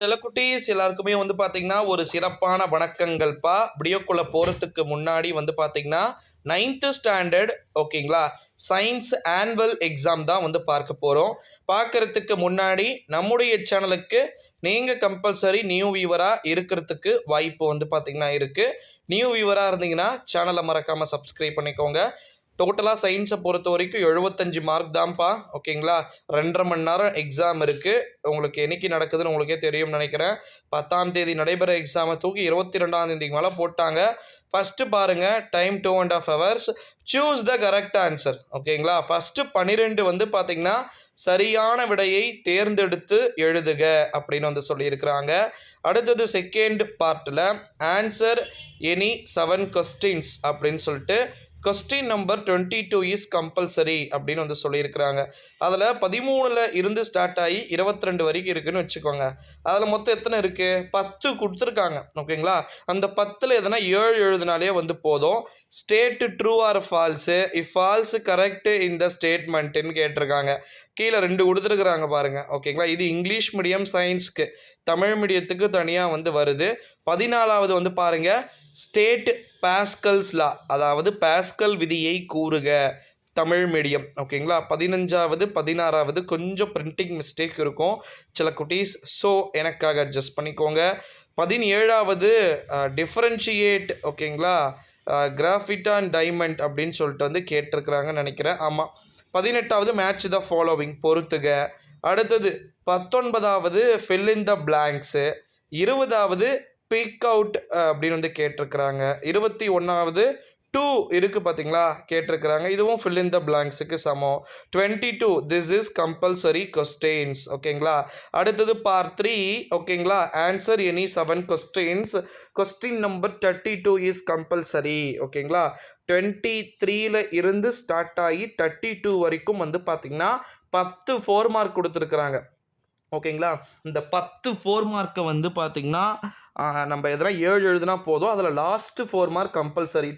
சில குட்டீஸ் எல்லாருக்குமே வந்து பார்த்தீங்கன்னா, ஒரு சிறப்பான வணக்கங்கள்ப்பா. வீடியோக்குள்ள போறதுக்கு முன்னாடி வந்து பார்த்தீங்கன்னா, 9th ஸ்டாண்டர்ட் ஓகேங்களா? சயின்ஸ் ஆனுவல் எக்ஸாம் தான் வந்து பார்க்க போறோம். பார்க்கறதுக்கு முன்னாடி நம்முடைய சேனலுக்கு நீங்க கம்பல்சரி நியூ வியூவரா இருக்கிறதுக்கு வாய்ப்பு வந்து பார்த்தீங்கன்னா இருக்கு. நியூ வியூவரா இருந்தீங்கன்னா, சேனல மறக்காம சப்ஸ்கிரைப் பண்ணிக்கோங்க. டோட்டலாக சயின்ஸை பொறுத்த வரைக்கும் 75 மார்க் தான்ப்பா ஓகேங்களா. 2.5 மணி நேரம் எக்ஸாம் இருக்குது. உங்களுக்கு என்னைக்கு நடக்குதுன்னு உங்களுக்கே தெரியும்னு நினைக்கிறேன். 10ஆம் தேதி நடைபெற எக்ஸாமை தூக்கி 22ஆம் தேதிக்கு மேலே போட்டாங்க. ஃபஸ்ட்டு பாருங்கள், time 2.5 hours. Choose the correct answer ஓகேங்களா. ஃபஸ்ட்டு 12 வந்து பார்த்தீங்கன்னா சரியான விடையை தேர்ந்தெடுத்து எழுதுக அப்படின்னு வந்து சொல்லியிருக்கிறாங்க. அடுத்தது செகண்ட் பார்ட்டில் ஆன்சர் எனி 7 கொஸ்டின்ஸ் அப்படின்னு சொல்லிட்டு கொஸ்டின் நம்பர் 22 இஸ் கம்பல்சரி அப்படின்னு வந்து சொல்லியிருக்கிறாங்க. அதில் 13ல் இருந்து ஸ்டார்ட் ஆகி 22 வரைக்கும் இருக்குதுன்னு வச்சுக்கோங்க. அதில் மொத்தம் எத்தனை இருக்குது? 10 கொடுத்துருக்காங்க ஓகேங்களா. அந்த 10ல் எதனா 7 எழுதினாலே வந்து போதும். State true R falls, if falls correct இந்த ஸ்டேட்மெண்ட்டுன்னு கேட்டிருக்காங்க. கீழே 2 கொடுத்துருக்குறாங்க பாருங்கள் ஓகேங்களா. இது இங்கிலீஷ் மீடியம் சயின்ஸ்க்கு, தமிழ் மீடியத்துக்கு தனியாக வந்து வருது. 14வது வந்து பாருங்கள், ஸ்டேட் பாஸ்கல்ஸ் லா, அதாவது பாஸ்கல் விதியை கூறுக, தமிழ் மீடியம் ஓகேங்களா. 15வது 16வது கொஞ்சம் பிரிண்டிங் மிஸ்டேக் இருக்கும் சில குட்டீஸ், ஸோ எனக்காக அட்ஜஸ்ட் பண்ணிக்கோங்க. 17வது டிஃப்ரென்ஷியேட் ஓகேங்களா, கிராஃபிட் அண்ட் டைமண்ட் அப்படின்னு சொல்லிட்டு வந்து கேட்டிருக்கிறாங்கன்னு நினைக்கிறேன். ஆமாம். 18வது மேட்ச் த ஃபாலோவிங், பொறுத்துக. அடுத்தது 19வது ஃபில் இன் த பிளாங்க்ஸு. 20வது பிக் அவுட் அப்படின்னு வந்து கேட்டிருக்கிறாங்க. 21வது 2 இருக்குது பார்த்தீங்களா, கேட்டிருக்கிறாங்க. இதுவும் ஃபில் இன் த பிளாங்க்ஸுக்கு சமம். 22 திஸ் இஸ் கம்பல்சரி கொஸ்டின்ஸ் ஓகேங்களா. அடுத்தது பார்ட் 3 ஓகேங்களா, answer any 7 questions. Question number 32 is compulsory ஓகேங்களா. 23ல் இருந்து ஸ்டார்ட் ஆகி 32 வரைக்கும் வந்து பார்த்தீங்கன்னா 10 4 மார்க் கொடுத்துருக்குறாங்க ஓகேங்களா. இந்த 10 4 மார்க்கை வந்து பார்த்தீங்கன்னா நம்ம எதனா 7 எழுதுனா போதும். அதில் லாஸ்ட்டு 4 மார்க் கம்பல்சரி.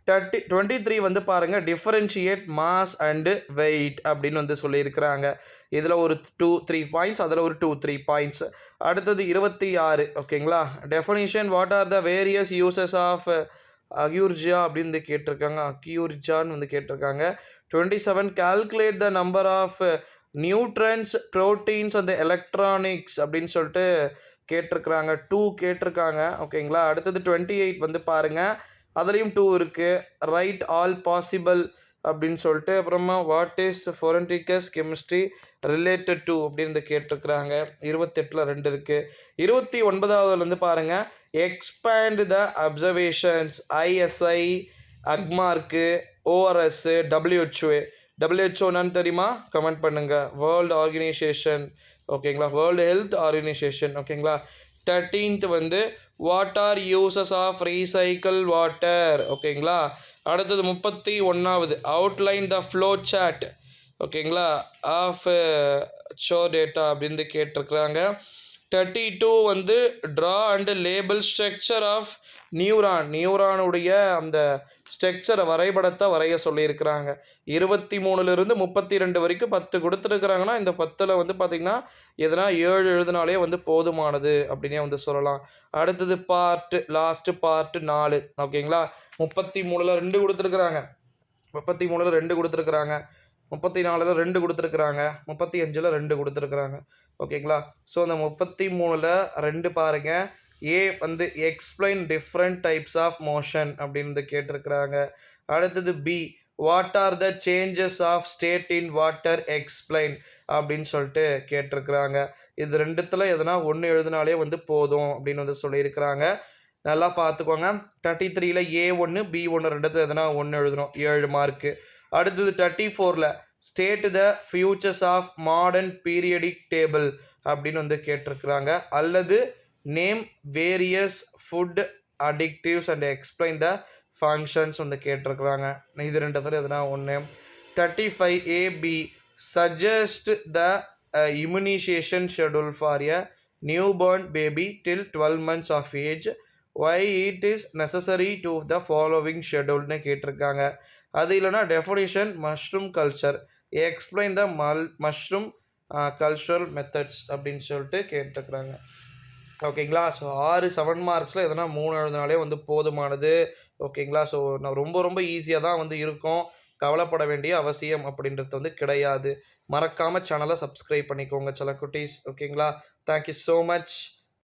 23 வந்து பாருங்கள், டிஃபரன்ஷியேட் மாஸ் அண்டு வெயிட் அப்படின்னு வந்து சொல்லியிருக்கிறாங்க. இதில் ஒரு 2-3 பாயிண்ட்ஸ், அதில் ஒரு 2-3 பாயிண்ட்ஸ். அடுத்தது 26 ஓகேங்களா, definition what are the various uses of aqua regia அப்படின்னு வந்து கேட்டிருக்காங்க. அக்யூர்ஜான்னு வந்து கேட்டிருக்காங்க. 27 calculate the number of neutrons proteins அந்த எலக்ட்ரானிக்ஸ் அப்படின்னு சொல்லிட்டு கேட்டிருக்கிறாங்க. 2 கேட்டிருக்காங்க ஓகேங்களா. அடுத்தது 28 வந்து பாருங்கள், அதுலேயும் 2 இருக்குது. ரைட் ஆல் பாசிபிள் அப்படின்னு சொல்லிட்டு. அப்புறமா what is forensic chemistry related to அப்படின்னு கேட்டிருக்கிறாங்க. 28ல் 2 இருக்குது. 29வது வந்து பாருங்கள், expand the observations, ISI, Agmark, ORS, WHO என்னன்னு தெரியுமா? கமெண்ட் பண்ணுங்கள். வேர்ல்டு ஆர்கனைசேஷன் ஓகேங்களா, வேர்ல்டு ஹெல்த் ஆர்கனைசேஷன் ஓகேங்களா. 13th வந்து what are uses of recycle water ஓகேங்களா. அடுத்தது 31வது அவுட்லைன் த ஃப்ளோ சாட் ஓகேங்களா ஆஃப் ஷோ டேட்டா அப்படின்னு கேட்டிருக்கிறாங்க. 32 வந்து draw and label structure of நியூரானுடைய அந்த ஸ்ட்ரக்சரை வரைபடத்தை வரைய சொல்லியிருக்கிறாங்க. 23லிருந்து 32 வரைக்கும் 10 கொடுத்துருக்குறாங்கன்னா, இந்த 10ல் வந்து பார்த்திங்கன்னா எதனா 7 எழுதினாலே வந்து போதுமானது அப்படின்னே வந்து சொல்லலாம். அடுத்தது லாஸ்ட்டு பார்ட்டு 4 ஓகேங்களா. 33ல் 2 கொடுத்துருக்குறாங்க, 33ல் 2 கொடுத்துருக்குறாங்க, 34ல் 2 கொடுத்துருக்குறாங்க, 35ல் 2 கொடுத்துருக்குறாங்க ஓகேங்களா. ஸோ அந்த 33ல் 2 பாருங்கள். ஏ வந்து explain different types of motion அப்படின்னு கேட்டிருக்கிறாங்க. அடுத்தது B what are the changes of state in water explain அப்படின்னு சொல்லிட்டு கேட்டிருக்கிறாங்க. இது 2த்தில் எதனா 1 எழுதினாலே வந்து போதும் அப்படின்னு வந்து சொல்லியிருக்கிறாங்க. நல்லா பார்த்துக்கோங்க. 33ல் A1 B1 2த்தில் எதனா 1 எழுதணும், 7 மார்க்கு. அடுத்தது 34ல் state the futures of modern periodic table அப்படின்னு வந்து கேட்டிருக்கிறாங்க. அல்லது name various food additives and explain the functions வந்து கேட்டிருக்கிறாங்க. இது 2த்தில் எதுனா 1. 35 AB suggest the immunisation schedule for a newborn baby till 12 months of age, why it is necessary to the following ஷெடியூல்னு கேட்டிருக்காங்க. அது இல்லைனா definition mushroom culture, explain the mushroom cultural methods அப்படின்னு சொல்லிட்டு கேட்டுக்கிறாங்க. ஓகேங்களா? ஸோ 6 7 மார்க்ஸில் எதனா 3 எழுதினாலே வந்து போதுமானது. ஓகேங்களா? ஸோ நான் ரொம்ப ரொம்ப ஈஸியாக தான் வந்து இருக்கும். கவலைப்பட வேண்டிய அவசியம் அப்படின்றது வந்து கிடையாது. மறக்காம சேனலை சப்ஸ்கிரைப் பண்ணிக்கோங்க செல்லக்குட்டீஸ். ஓகேங்களா? Thank you so much.